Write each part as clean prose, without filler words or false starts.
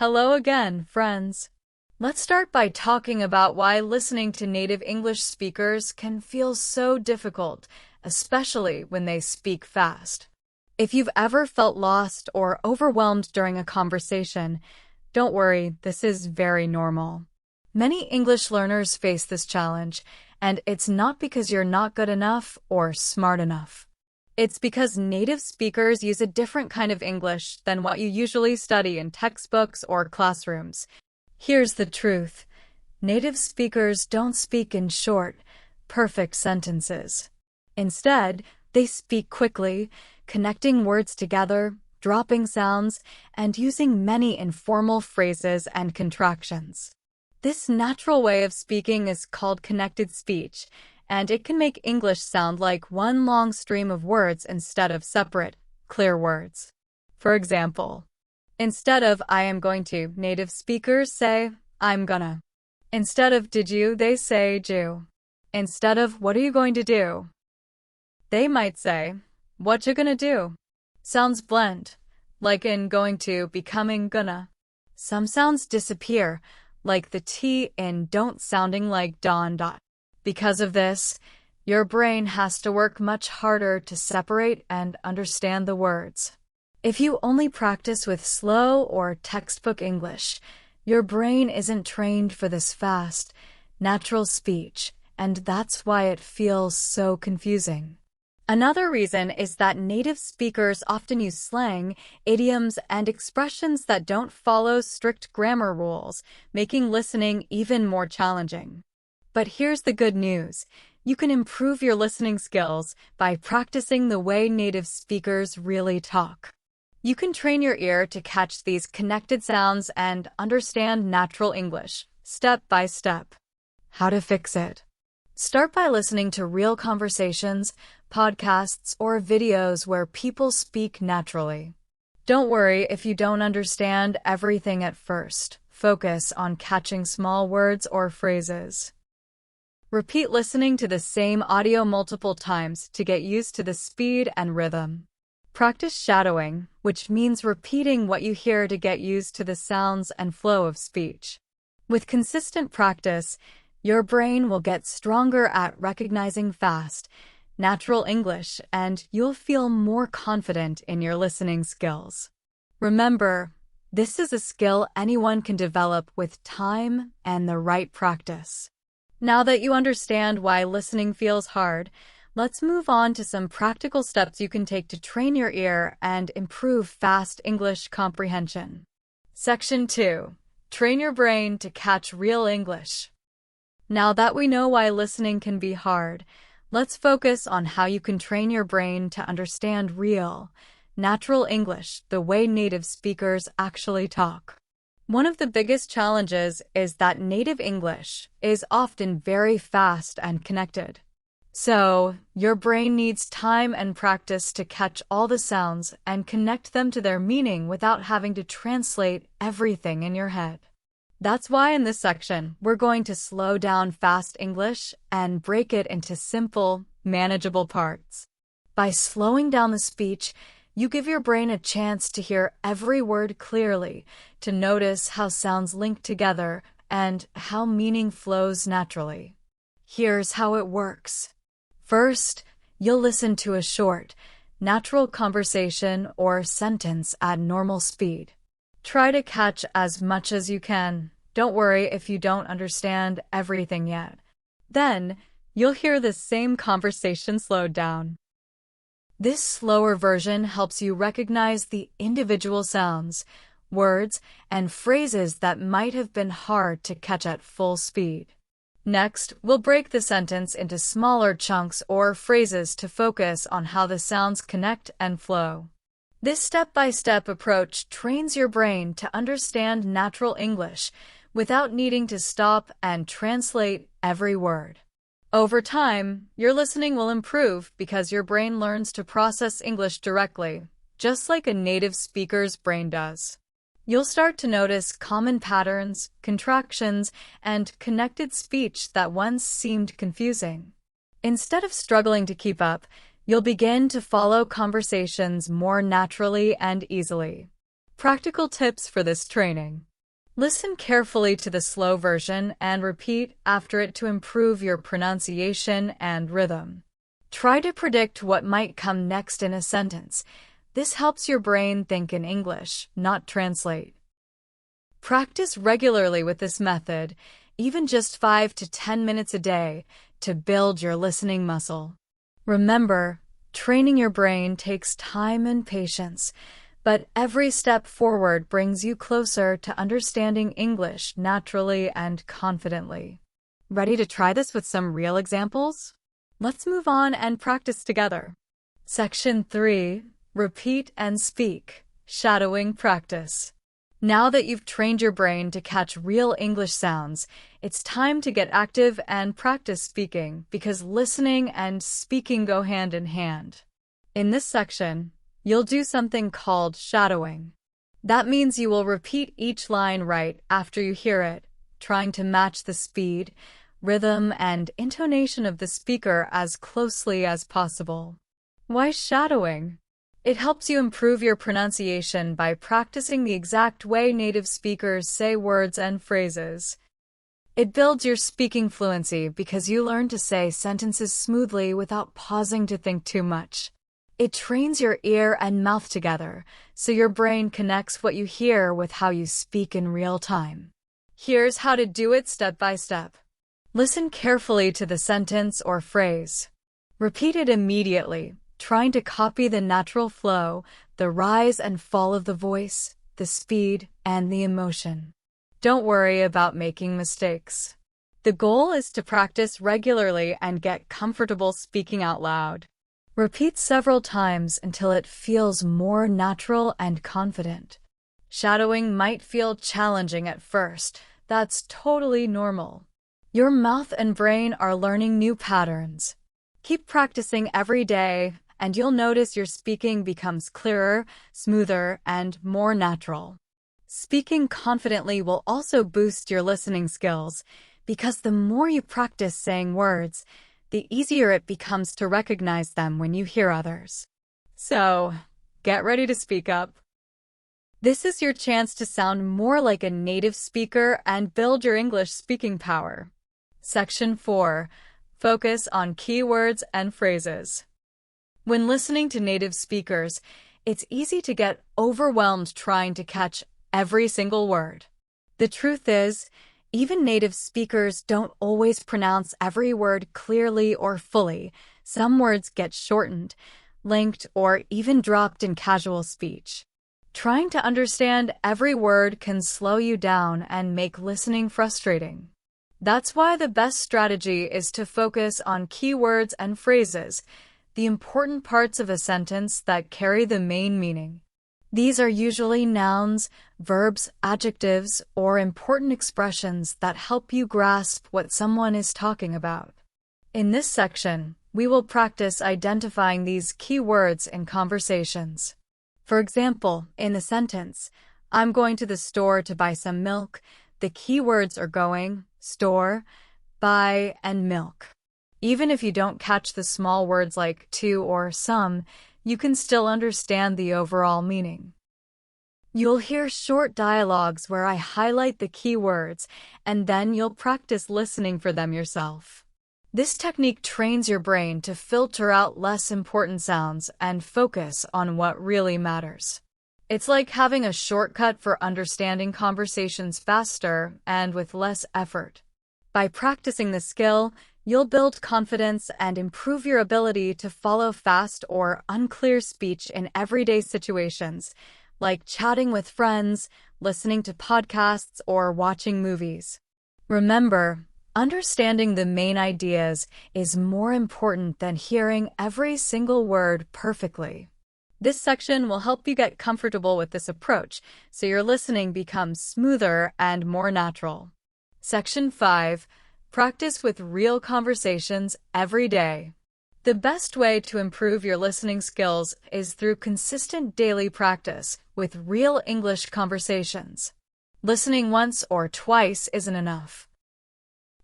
Hello again, friends. Let's start by talking about why listening to native English speakers can feel so difficult, especially when they speak fast. If you've ever felt lost or overwhelmed during a conversation, don't worry, this is very normal. Many English learners face this challenge, and it's not because you're not good enough or smart enough. It's because native speakers use a different kind of English than what you usually study in textbooks or classrooms. Here's the truth. Native speakers don't speak in short, perfect sentences. Instead, they speak quickly, connecting words together, dropping sounds, and using many informal phrases and contractions. This natural way of speaking is called connected speech, and it can make English sound like one long stream of words instead of separate, clear words. For example, instead of I am going to, native speakers say I'm gonna. Instead of did you, they say do. Instead of what are you going to do, they might say what you gonna do. Sounds blend, like in going to becoming gonna. Some sounds disappear, like the T in don't sounding like Dawn. Because of this, your brain has to work much harder to separate and understand the words. If you only practice with slow or textbook English, your brain isn't trained for this fast, natural speech, and that's why it feels so confusing. Another reason is that native speakers often use slang, idioms, and expressions that don't follow strict grammar rules, making listening even more challenging. But here's the good news. You can improve your listening skills by practicing the way native speakers really talk. You can train your ear to catch these connected sounds and understand natural English, step by step. How to fix it? Start by listening to real conversations, podcasts, or videos where people speak naturally. Don't worry if you don't understand everything at first. Focus on catching small words or phrases. Repeat listening to the same audio multiple times to get used to the speed and rhythm. Practice shadowing, which means repeating what you hear to get used to the sounds and flow of speech. With consistent practice, your brain will get stronger at recognizing fast, natural English, and you'll feel more confident in your listening skills. Remember, this is a skill anyone can develop with time and the right practice. Now that you understand why listening feels hard, let's move on to some practical steps you can take to train your ear and improve fast English comprehension. Section 2. Train your brain to catch real English. Now that we know why listening can be hard, let's focus on how you can train your brain to understand real, natural English the way native speakers actually talk. One of the biggest challenges is that native English is often very fast and connected. So, your brain needs time and practice to catch all the sounds and connect them to their meaning without having to translate everything in your head. That's why in this section, we're going to slow down fast English and break it into simple, manageable parts. By slowing down the speech, you give your brain a chance to hear every word clearly, to notice how sounds link together, and how meaning flows naturally. Here's how it works. First, you'll listen to a short, natural conversation or sentence at normal speed. Try to catch as much as you can. Don't worry if you don't understand everything yet. Then, you'll hear the same conversation slowed down. This slower version helps you recognize the individual sounds, words, and phrases that might have been hard to catch at full speed. Next, we'll break the sentence into smaller chunks or phrases to focus on how the sounds connect and flow. This step-by-step approach trains your brain to understand natural English without needing to stop and translate every word. Over time, your listening will improve because your brain learns to process English directly, just like a native speaker's brain does. You'll start to notice common patterns, contractions, and connected speech that once seemed confusing. Instead of struggling to keep up, you'll begin to follow conversations more naturally and easily. Practical tips for this training. Listen carefully to the slow version and repeat after it to improve your pronunciation and rhythm. Try to predict what might come next in a sentence. This helps your brain think in English, not translate. Practice regularly with this method, even just 5 to 10 minutes a day, to build your listening muscle. Remember, training your brain takes time and patience, but every step forward brings you closer to understanding English naturally and confidently. Ready to try this with some real examples? Let's move on and practice together. Section 3. Repeat and speak. Shadowing practice. Now that you've trained your brain to catch real English sounds, it's time to get active and practice speaking because listening and speaking go hand in hand. In this section, you'll do something called shadowing. That means you will repeat each line right after you hear it, trying to match the speed, rhythm, and intonation of the speaker as closely as possible. Why shadowing? It helps you improve your pronunciation by practicing the exact way native speakers say words and phrases. It builds your speaking fluency because you learn to say sentences smoothly without pausing to think too much. It trains your ear and mouth together, so your brain connects what you hear with how you speak in real time. Here's how to do it step by step. Listen carefully to the sentence or phrase. Repeat it immediately, trying to copy the natural flow, the rise and fall of the voice, the speed, and the emotion. Don't worry about making mistakes. The goal is to practice regularly and get comfortable speaking out loud. Repeat several times until it feels more natural and confident. Shadowing might feel challenging at first. That's totally normal. Your mouth and brain are learning new patterns. Keep practicing every day, and you'll notice your speaking becomes clearer, smoother, and more natural. Speaking confidently will also boost your listening skills, because the more you practice saying words, the easier it becomes to recognize them when you hear others. So, get ready to speak up. This is your chance to sound more like a native speaker and build your English speaking power. Section 4. Focus on keywords and phrases. When listening to native speakers, it's easy to get overwhelmed trying to catch every single word. The truth is, even native speakers don't always pronounce every word clearly or fully. Some words get shortened, linked, or even dropped in casual speech. Trying to understand every word can slow you down and make listening frustrating. That's why the best strategy is to focus on keywords and phrases, the important parts of a sentence that carry the main meaning. These are usually nouns, verbs, adjectives, or important expressions that help you grasp what someone is talking about. In this section, we will practice identifying these key words in conversations. For example, in the sentence, "I'm going to the store to buy some milk," the key words are going, store, buy, and milk. Even if you don't catch the small words like to or some, you can still understand the overall meaning. You'll hear short dialogues where I highlight the key words, and then you'll practice listening for them yourself. This technique trains your brain to filter out less important sounds and focus on what really matters. It's like having a shortcut for understanding conversations faster and with less effort. By practicing the skill, you'll build confidence and improve your ability to follow fast or unclear speech in everyday situations, like chatting with friends, listening to podcasts, or watching movies. Remember, understanding the main ideas is more important than hearing every single word perfectly. This section will help you get comfortable with this approach, so your listening becomes smoother and more natural. Section 5. Practice with real conversations every day. The best way to improve your listening skills is through consistent daily practice with real English conversations. Listening once or twice isn't enough.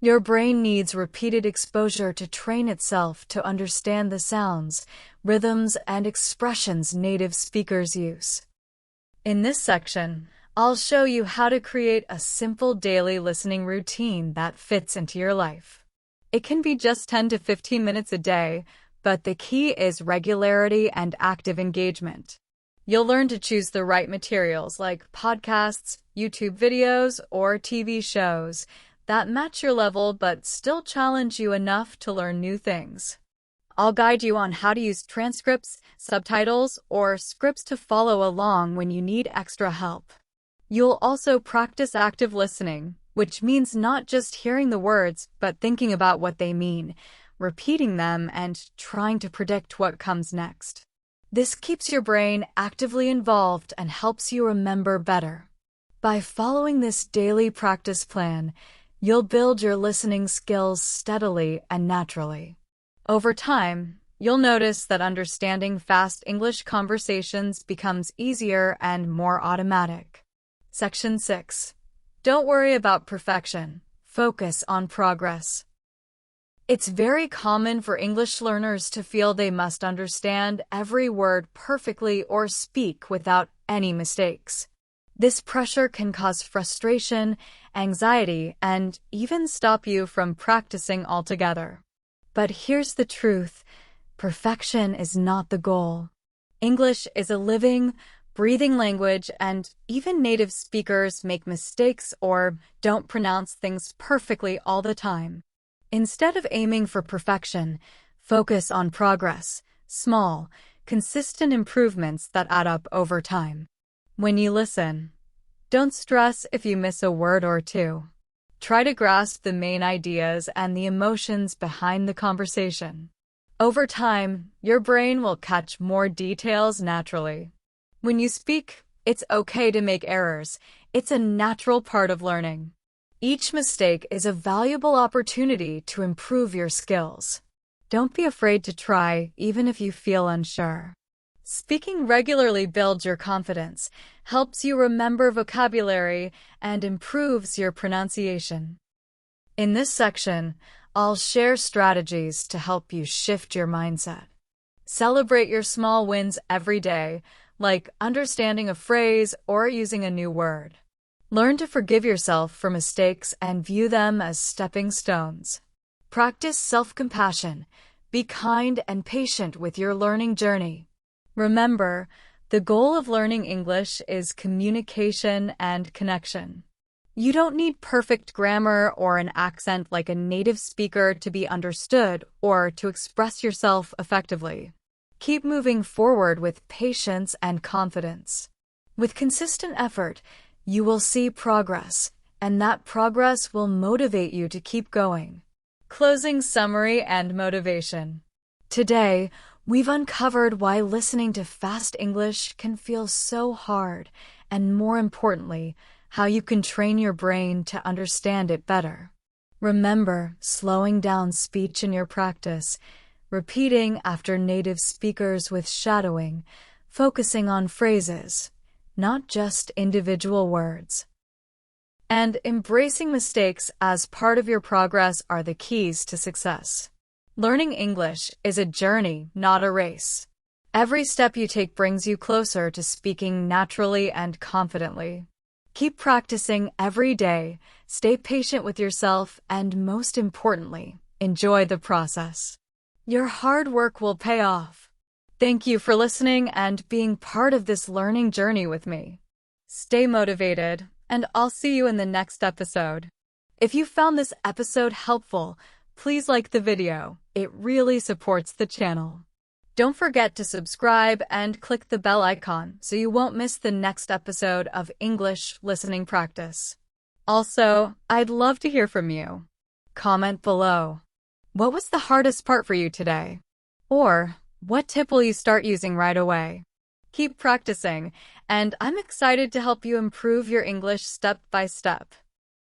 Your brain needs repeated exposure to train itself to understand the sounds, rhythms, and expressions native speakers use. In this section, I'll show you how to create a simple daily listening routine that fits into your life. It can be just 10 to 15 minutes a day, but the key is regularity and active engagement. You'll learn to choose the right materials like podcasts, YouTube videos, or TV shows that match your level but still challenge you enough to learn new things. I'll guide you on how to use transcripts, subtitles, or scripts to follow along when you need extra help. You'll also practice active listening, which means not just hearing the words, but thinking about what they mean, repeating them, and trying to predict what comes next. This keeps your brain actively involved and helps you remember better. By following this daily practice plan, you'll build your listening skills steadily and naturally. Over time, you'll notice that understanding fast English conversations becomes easier and more automatic. Section 6. Don't worry about perfection. Focus on progress. It's very common for English learners to feel they must understand every word perfectly or speak without any mistakes. This pressure can cause frustration, anxiety, and even stop you from practicing altogether. But here's the truth: perfection is not the goal. English is a living, breathing language, and even native speakers make mistakes or don't pronounce things perfectly all the time. Instead of aiming for perfection, focus on progress, small, consistent improvements that add up over time. When you listen, don't stress if you miss a word or two. Try to grasp the main ideas and the emotions behind the conversation. Over time, your brain will catch more details naturally. When you speak, it's okay to make errors. It's a natural part of learning. Each mistake is a valuable opportunity to improve your skills. Don't be afraid to try, even if you feel unsure. Speaking regularly builds your confidence, helps you remember vocabulary, and improves your pronunciation. In this section, I'll share strategies to help you shift your mindset. Celebrate your small wins every day, like understanding a phrase or using a new word. Learn to forgive yourself for mistakes and view them as stepping stones. Practice self-compassion. Be kind and patient with your learning journey. Remember, the goal of learning English is communication and connection. You don't need perfect grammar or an accent like a native speaker to be understood or to express yourself effectively. Keep moving forward with patience and confidence. With consistent effort, you will see progress, and that progress will motivate you to keep going. Closing summary and motivation. Today, we've uncovered why listening to fast English can feel so hard, and more importantly, how you can train your brain to understand it better. Remember, slowing down speech in your practice, repeating after native speakers with shadowing, focusing on phrases, not just individual words, and embracing mistakes as part of your progress are the keys to success. Learning English is a journey, not a race. Every step you take brings you closer to speaking naturally and confidently. Keep practicing every day, stay patient with yourself, and most importantly, enjoy the process. Your hard work will pay off. Thank you for listening and being part of this learning journey with me. Stay motivated, and I'll see you in the next episode. If you found this episode helpful, please like the video. It really supports the channel. Don't forget to subscribe and click the bell icon so you won't miss the next episode of English Listening Practice. Also, I'd love to hear from you. Comment below. What was the hardest part for you today? Or, what tip will you start using right away? Keep practicing, and I'm excited to help you improve your English step by step.